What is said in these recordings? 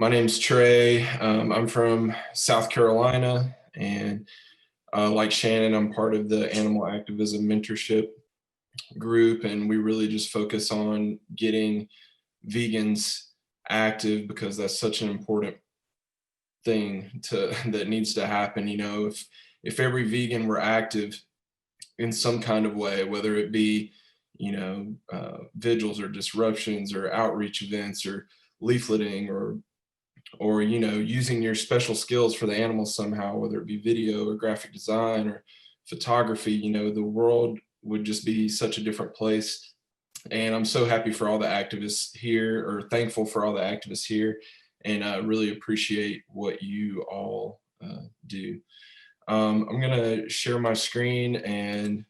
My name's Trey. I'm from South Carolina, and like Shannon, I'm part of the Animal Activism Mentorship Group, and we really just focus on getting vegans active because that's such an important thing to that needs to happen. If every vegan were active in some kind of way, whether it be vigils or disruptions or outreach events or leafleting or using your special skills for the animals somehow, whether it be video or graphic design or photography, the world would just be such a different place. And I'm so happy for all the activists here, or thankful for all the activists here, and really appreciate what you all do. I'm gonna share my screen and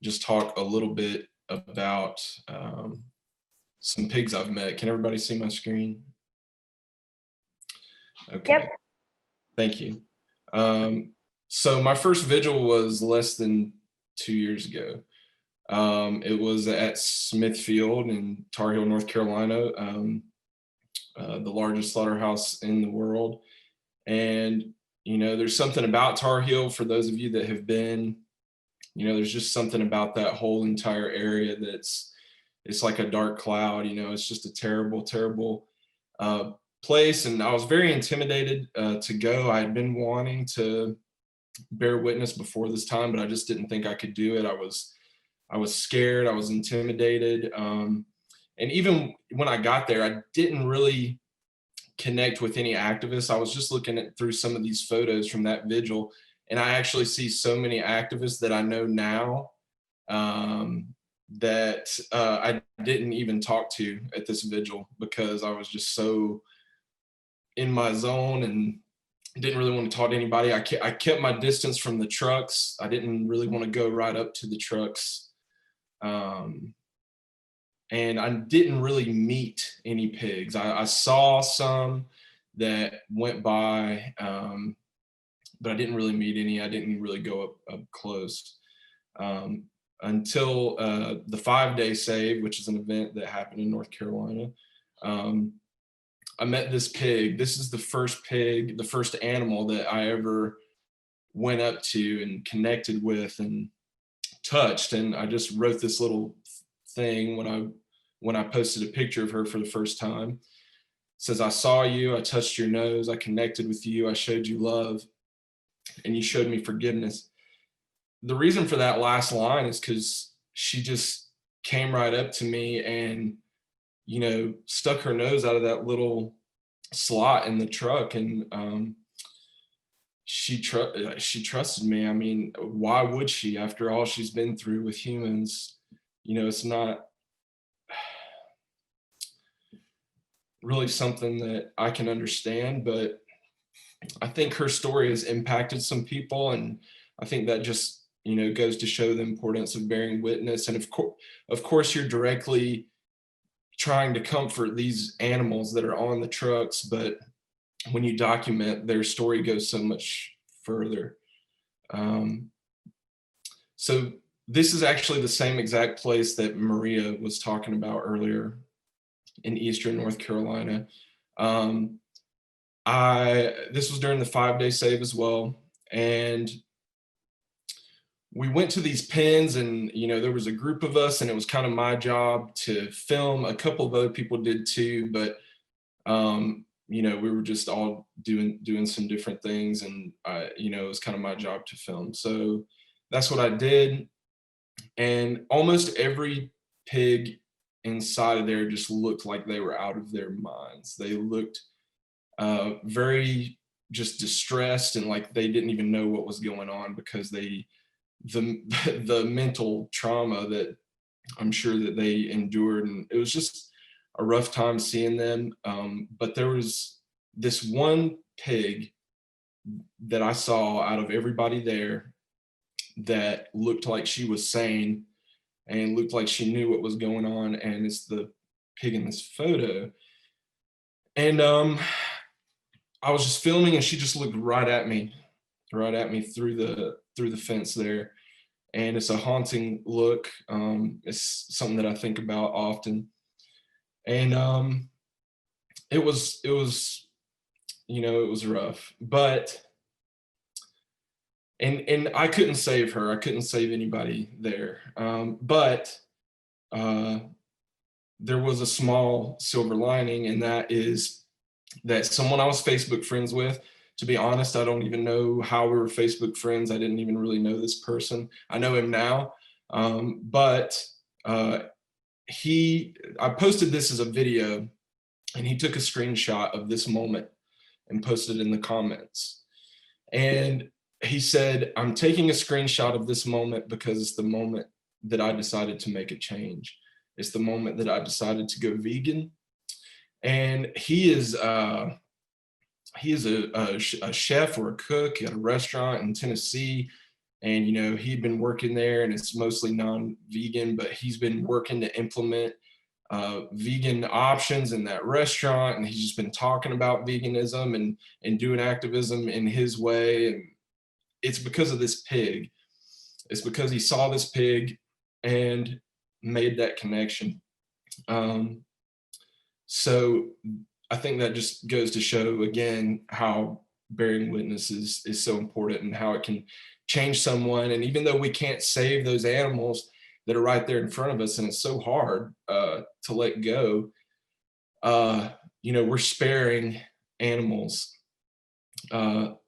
just talk a little bit about some pigs I've met. Can everybody see my screen? Okay. Yep. Thank you. So my first vigil was less than 2 years ago. It was at Smithfield in Tar Heel, North Carolina, the largest slaughterhouse in the world. And, there's something about Tar Heel, for those of you that have been, there's just something about that whole entire area it's like a dark cloud. It's just a terrible, terrible place. And I was very intimidated to go. I had been wanting to bear witness before this time, but I just didn't think I could do it. I was scared. I was intimidated. And even when I got there, I didn't really connect with any activists. I was just looking through some of these photos from that vigil, and I actually see so many activists that I know now that I didn't even talk to at this vigil because I was just so in my zone and didn't really want to talk to anybody. I kept my distance from the trucks. I didn't really want to go right up to the trucks. And I didn't really meet any pigs. I saw some that went by, but I didn't really meet any. I didn't really go up close until the 5-day save, which is an event that happened in North Carolina. I met this pig. This is the first pig, the first animal that I ever went up to and connected with and touched. And I just wrote this little thing when I posted a picture of her for the first time. It says, "I saw you, I touched your nose, I connected with you, I showed you love, and you showed me forgiveness." The reason for that last line is because she just came right up to me and, stuck her nose out of that little slot in the truck. And she trusted me. I mean, why would she, after all she's been through with humans? It's not really something that I can understand, but I think her story has impacted some people, and I think that just goes to show the importance of bearing witness. And of course you're directly trying to comfort these animals that are on the trucks, but when you document, their story goes so much further. So this is actually the same exact place that Maria was talking about earlier in Eastern North Carolina. This was during the 5-day save as well. And we went to these pens, and there was a group of us, and it was kind of my job to film. A couple of other people did too, but we were just all doing some different things, and it was kind of my job to film. So that's what I did. And almost every pig inside of there just looked like they were out of their minds. They looked very just distressed, and like they didn't even know what was going on because the mental trauma that I'm sure that they endured. And it was just a rough time seeing them. But there was this one pig that I saw out of everybody there that looked like she was sane and looked like she knew what was going on. And it's the pig in this photo. And I was just filming, and she just looked right at me through the fence there. And it's a haunting look. It's something that I think about often. And it was, it was rough, but and I couldn't save her. I couldn't save anybody there. But uh, there was a small silver lining, and that is that someone I was Facebook friends with. To be honest, I don't even know how we were Facebook friends. I didn't even really know this person. I know him now, but uh, I posted this as a video, and he took a screenshot of this moment and posted it in the comments. And he said, I'm taking a screenshot of this moment because it's the moment that I decided to make a change. It's the moment that I decided to go vegan. And he is a chef or a cook at a restaurant in Tennessee. And, he'd been working there, and it's mostly non-vegan, but he's been working to implement vegan options in that restaurant. And he's just been talking about veganism and doing activism in his way. And it's because of this pig. It's because he saw this pig and made that connection. Um, so I think that just goes to show again how bearing witness is so important, and how it can change someone. And even though we can't save those animals that are right there in front of us, and it's so hard to let go, we're sparing animals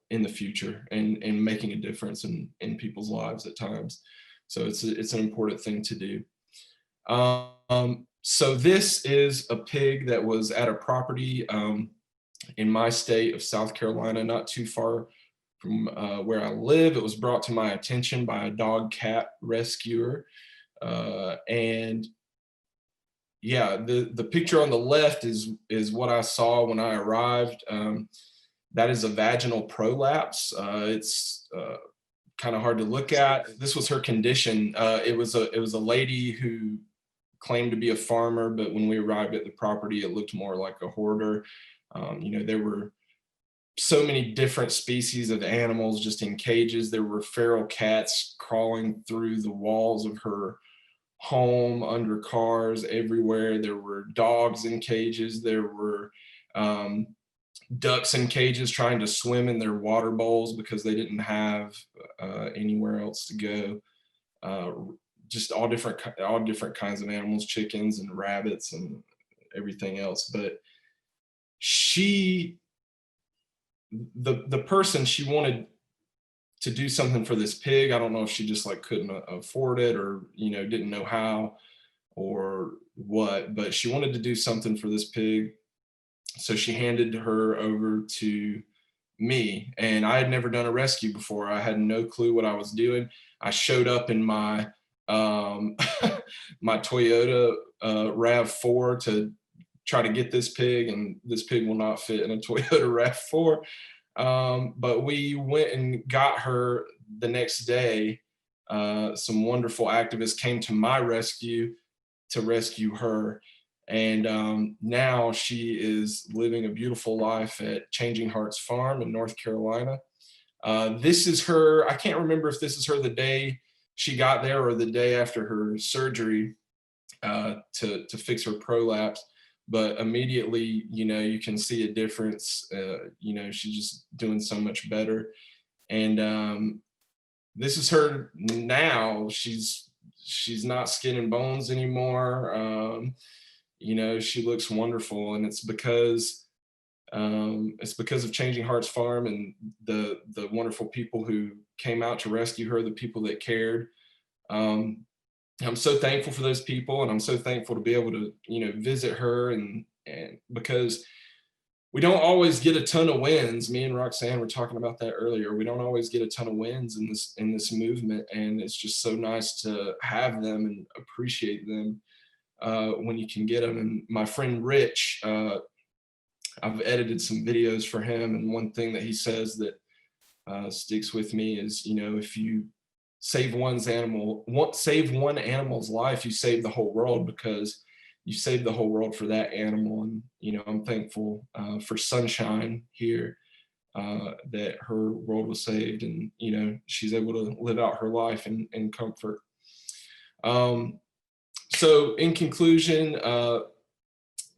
in the future, and making a difference in people's lives at times. So it's an important thing to do. So this is a pig that was at a property in my state of South Carolina, not too far from where I live. It was brought to my attention by a dog cat rescuer. And yeah, the picture on the left is what I saw when I arrived. That is a vaginal prolapse. It's kind of hard to look at. This was her condition. It was a lady who claimed to be a farmer, but when we arrived at the property, it looked more like a hoarder. There were so many different species of animals just in cages. There were feral cats crawling through the walls of her home, under cars, everywhere. There were dogs in cages. There were ducks in cages trying to swim in their water bowls because they didn't have anywhere else to go. Just all different kinds of animals, chickens and rabbits and everything else. But the person, she wanted to do something for this pig. I don't know if she just like couldn't afford it, or didn't know how or what, but she wanted to do something for this pig. So she handed her over to me, and I had never done a rescue before. I had no clue what I was doing. I showed up in my my Toyota RAV4 to try to get this pig, and this pig will not fit in a Toyota RAV4. But we went and got her the next day. Some wonderful activists came to my rescue to rescue her. And now she is living a beautiful life at Changing Hearts Farm in North Carolina. This is her. I can't remember if this is her the day she got there or the day after her surgery to fix her prolapse. But immediately, you can see a difference. She's just doing so much better. And this is her now. She's not skin and bones anymore. She looks wonderful, and it's because of Changing Hearts Farm and the wonderful people who came out to rescue her, the people that cared. I'm so thankful for those people, and I'm so thankful to be able to visit her, and because we don't always get a ton of wins. Me and Roxanne were talking about that earlier. We don't always get a ton of wins in this movement, and it's just so nice to have them and appreciate them when you can get them. And my friend Rich, I've edited some videos for him, and one thing that he says that sticks with me is, if you save one animal's life, you save the whole world, because you saved the whole world for that animal. And I'm thankful for Sunshine here, that her world was saved, and she's able to live out her life in comfort. So in conclusion,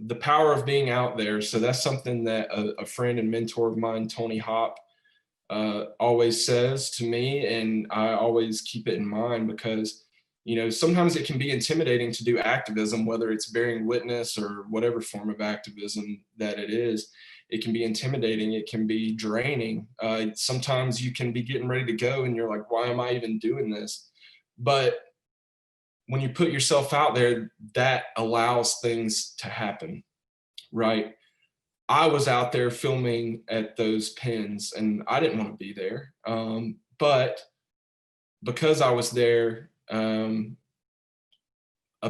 the power of being out there. So that's something that a friend and mentor of mine, Tony Hop, always says to me, and I always keep it in mind because sometimes it can be intimidating to do activism, whether it's bearing witness or whatever form of activism that it is. It can be intimidating. It can be draining. Sometimes you can be getting ready to go, and you're like, "Why am I even doing this?" But when you put yourself out there, that allows things to happen, right? I was out there filming at those pens and I didn't want to be there. But because I was there, a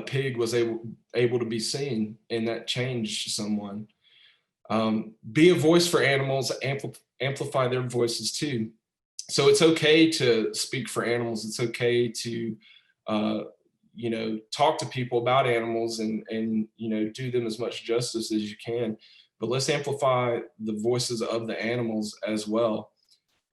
pig was able to be seen, and that changed someone. Be a voice for animals, amplify their voices too. So it's okay to speak for animals. It's okay to, talk to people about animals and do them as much justice as you can. But let's amplify the voices of the animals as well.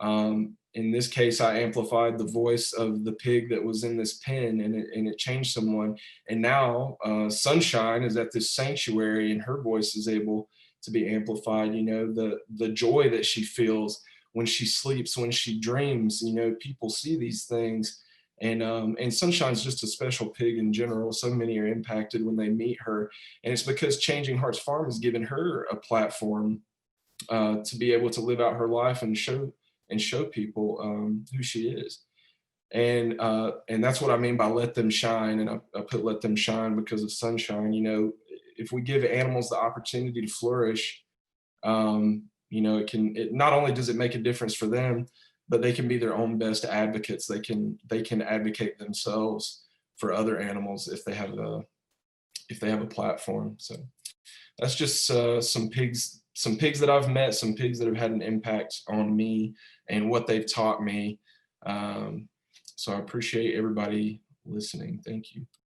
In this case, I amplified the voice of the pig that was in this pen, and it changed someone. And now Sunshine is at this sanctuary, and her voice is able to be amplified. The joy that she feels when she sleeps, when she dreams. People see these things, and Sunshine's just a special pig in general. So many are impacted when they meet her, and it's because Changing Hearts Farm has given her a platform to be able to live out her life and show people who she is. And that's what I mean by let them shine. And I put let them shine because of Sunshine. If we give animals the opportunity to flourish, it not only does it make a difference for them, but they can be their own best advocates. They can advocate themselves for other animals if they have a platform. So that's just some pigs that I've met, some pigs that have had an impact on me and what they've taught me. So I appreciate everybody listening. Thank you.